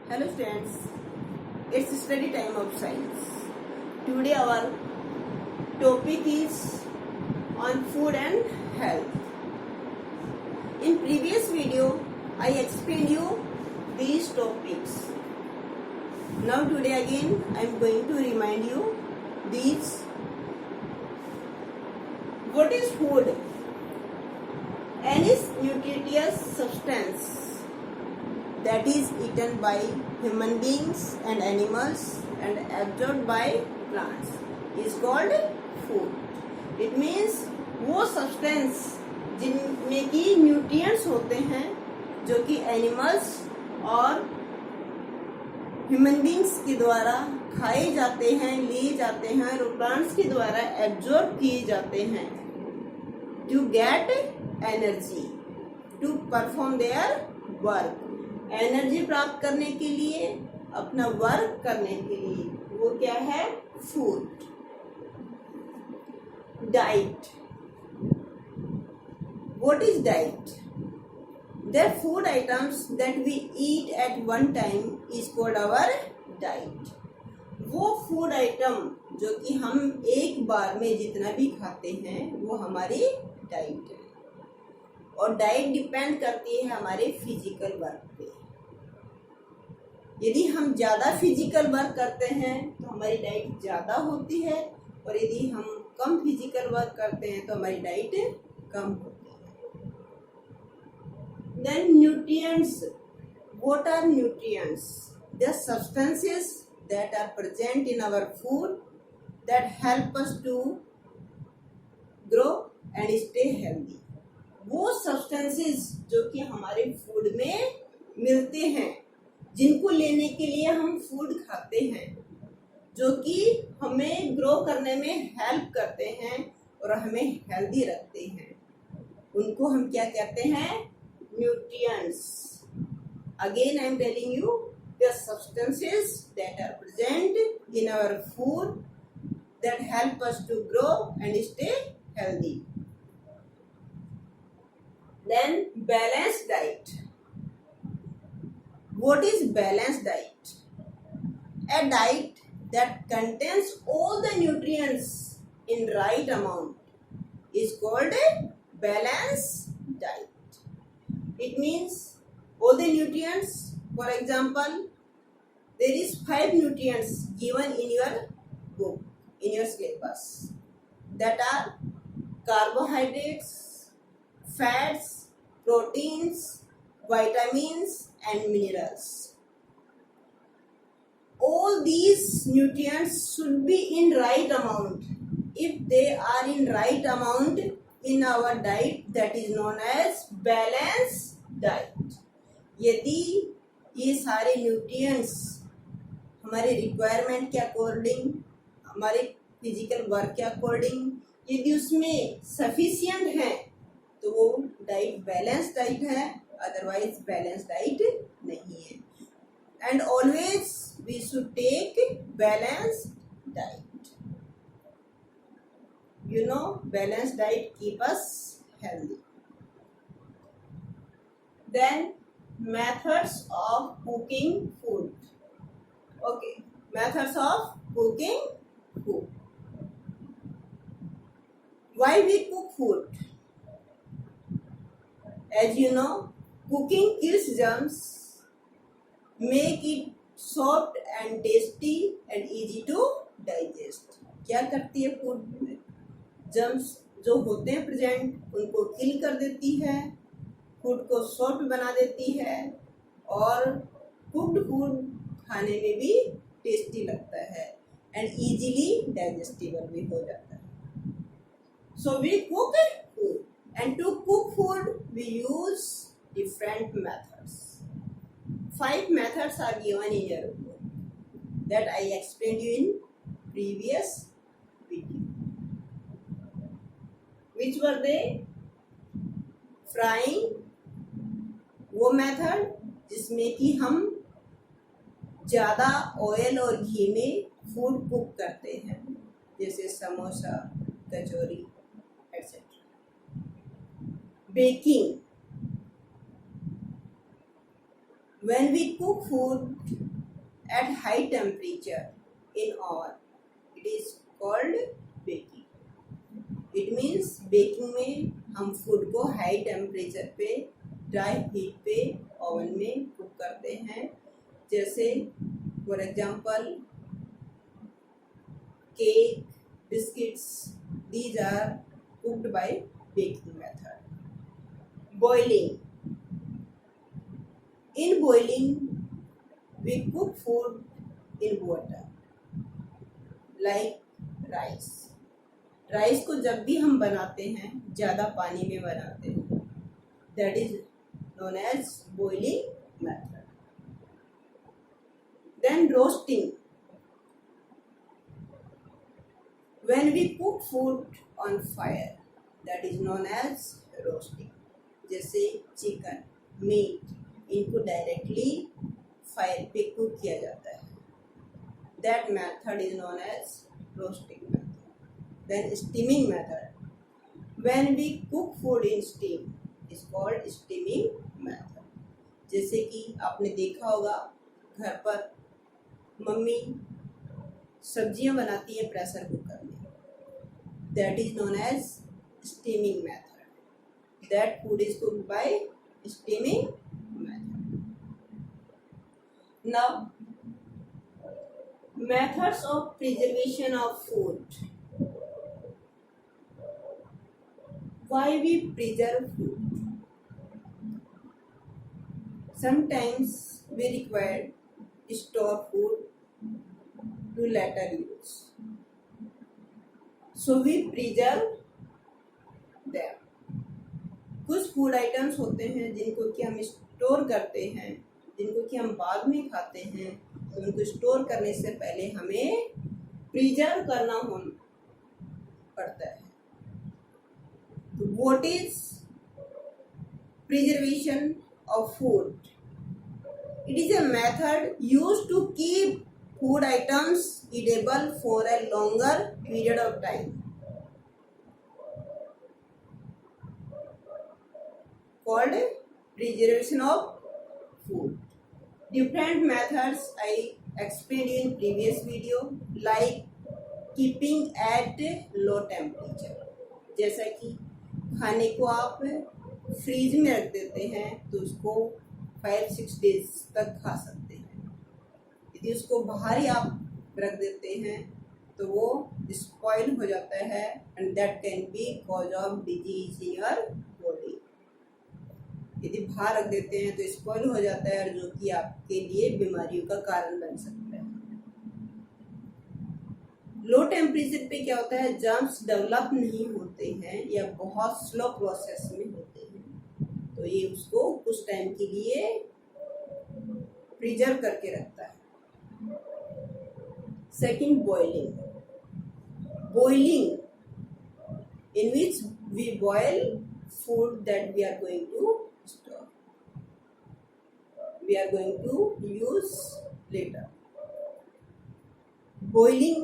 Hello students, it's study time of science. Today our topic is on food and health. In previous video, I explained you these topics. Now today again, I am going to remind you these. What is food? Any nutritious substance that is eaten by human beings and animals and absorbed by plants is called food. It means वो substance जिनमें की nutrients होते हैं जो कि animals और human beings के द्वारा खाए जाते हैं, लिए जाते हैं और प्लांट्स के द्वारा एब्जॉर्ब किए जाते हैं to get energy to perform their work. Energy प्राप्त करने के लिए, अपना वर्क करने के लिए, वो क्या है? Food. Diet. What is diet? The food items that we eat at one time is called our diet. वो फूड आइटम जो कि हम एक बार में जितना भी खाते हैं वो हमारी डाइट है। और डाइट डिपेंड करती है हमारे फिजिकल वर्क पे। यदि हम ज़्यादा फिजिकल वर्क करते हैं तो हमारी डाइट ज़्यादा होती है, और यदि हम कम फिजिकल वर्क करते हैं तो हमारी डाइट कम होती है। Then nutrients. What are nutrients? The substances that are present in our food that help us to grow and stay healthy. वो सब्सटेंसेस जो कि हमारे फूड में मिलते हैं, जिनको लेने के लिए हम फूड खाते हैं, जो कि हमें ग्रो करने में हेल्प करते हैं और हमें हेल्दी रखते हैं, उनको हम क्या कहते हैं? Nutrients. Again I am telling you the substances that are present in our food that help us to grow and stay healthy. Then balanced diet. What is balanced diet? A diet that contains all the nutrients in right amount is called a balanced diet. It means all the nutrients, for example, there is 5 nutrients given in your book, in your syllabus, that are carbohydrates, fats, proteins, vitamins and minerals. All these nutrients should be in right amount. If they are in right amount in our diet, that is known as balanced diet. यदि ये सारे nutrients हमारे requirement के according, हमारे physical work के according यदि उसमें sufficient है तो वो डाइट बैलेंस डाइट है, अदरवाइज बैलेंस डाइट नहीं है। And always we should take balance diet. You know balance diet keep us healthy. Then methods of cooking food. Okay, methods of cooking food. Why we cook food? As you know, cooking kills germs, make it soft and tasty and easy to digest. क्या करती है food में? Germs जो होते हैं present उनको किल कर देती है, फूड को सॉफ्ट बना देती है और कुक्ड फूड खाने में भी टेस्टी लगता है एंड इजीली डाइजेस्टिबल भी हो जाता है। So we cook food. And to cook food, we use different methods. 5 methods are given in your book that I explained you in previous video. Which were they? Frying, वो method जिसमें कि हम ज़्यादा oil और घी में food cook करते हैं, जैसे samosa, kachori etcetera. Baking, When we cook food at high temperature in oven, it is called baking. It means baking में हम फूड को हाई टेम्परेचर पे ड्राई हीट पे ओवन में कुक करते हैं. जैसे for example cake, biscuits, these are cooked by baking method. Boiling. In boiling, we cook food in water like rice. Rice को जब भी हम बनाते हैं ज़्यादा पानी में बनाते हैं. That is known as boiling method. Then roasting. When we cook food on fire, that is known as roasting. जैसे चिकन, मीट, इनको डायरेक्टली फायर पे कुक किया जाता है. That method is known as roasting method. Then steaming method. When we cook food in steam, is called steaming method. जैसे कि आपने देखा होगा घर पर मम्मी सब्जियां बनाती है प्रेशर कुकर में. That is known as steaming method. That food is cooked by steaming method. Now, methods of preservation of food. Why we preserve food? Sometimes we require store food to later use, so we preserve them. कुछ food items होते हैं जिनको कि हम store करते हैं, जिनको कि हम बाद में खाते हैं, तो उनको स्टोर करने से पहले हमें प्रिजर्व करना पड़ता है. What is preservation of food? It is a method used to keep food items edible for a longer period of time. Called preservation of food. Different methods I explained in previous video, like keeping at low temperature. जैसा कि खाने को आप freeze में रख देते हैं तो उसको 5-6 डेज तक खा सकते हैं. यदि उसको बाहर ही आप रख देते हैं तो वो स्पॉइल हो जाता है and that can be cause of disease in your body. यदि बाहर रख देते हैं तो स्पॉइल हो जाता है और जो कि आपके लिए बीमारियों का कारण बन सकता है. लो टेम्परेचर पे क्या होता है, जर्म्स डेवलप नहीं होते हैं या बहुत स्लो प्रोसेस में होते हैं, तो ये उसको कुछ टाइम के लिए प्रिजर्व करके रखता है. Second, boiling. Boiling in which we boil food that we are going to store, we are going to use later. Boiling,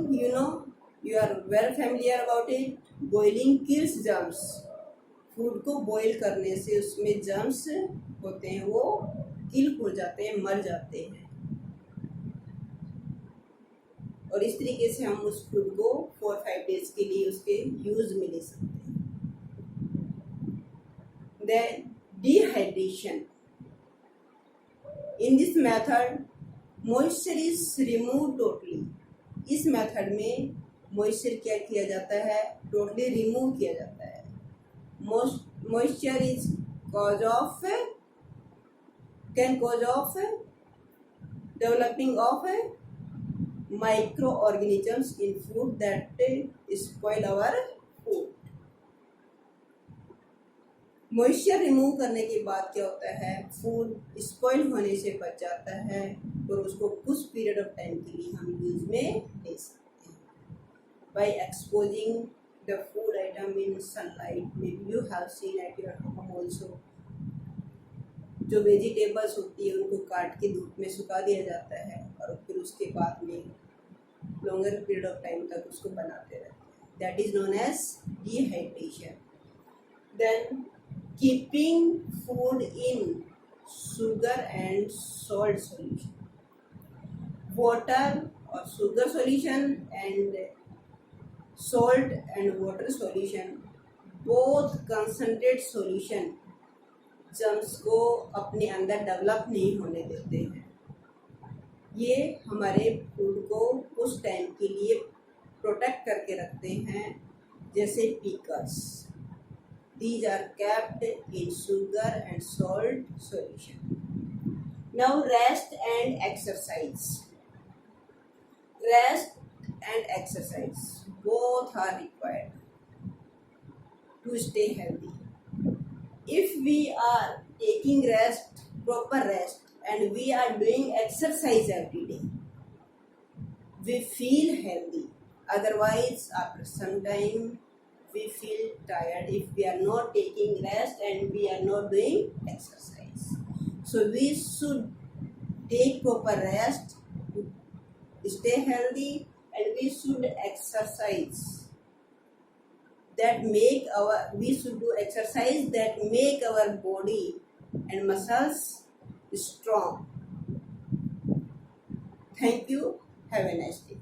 you are very familiar about it. Boiling kills germs. Food को boil करने से उसमें germs होते हैं वो किल हो जाते हैं, मर जाते हैं, और इस तरीके से हम उस फूड को 4-5 डेज के लिए उसके यूज में ले सकते हैं. Then dehydration. In this method moisture is remove totally. इस मेथड में मॉइस्चर क्या किया जाता है, टोटली रिमूव किया जाता है. Moisture is can cause of developing of microorganisms in food that spoil our food. Moisture remove करने के बाद क्या होता है, फूड स्पॉइल होने से बच जाता है और उसको कुछ पीरियड ऑफ टाइम के लिए हम यूज में ले सकते हैं. By exposing the food item in sunlight, maybe you have seen at your home also. जो वेजिटेबल्स होती है उनको काट के धूप में सुखा दिया जाता है और फिर उसके बाद में लॉन्गर पीरियड ऑफ टाइम तक उसको बनाते रहते हैं. That is known as dehydration. Then keeping food in sugar and salt solution. Water or sugar solution and salt and water solution, both concentrate solution germs को अपने अंदर डेवलप नहीं होने देते हैं. ये हमारे फूड को कुछ टाइम के लिए प्रोटेक्ट करके रखते हैं, जैसे pickles. These are kept in sugar and salt solution. Now rest and exercise. Rest and exercise both are required to stay healthy. If we are taking rest, proper rest, and we are doing exercise every day, we feel healthy. Otherwise, after some time, we feel tired if we are not taking rest and we are not doing exercise. So we should take proper rest to stay healthy, and we should exercise. We should do exercise that make our body and muscles strong. Thank you. Have a nice day.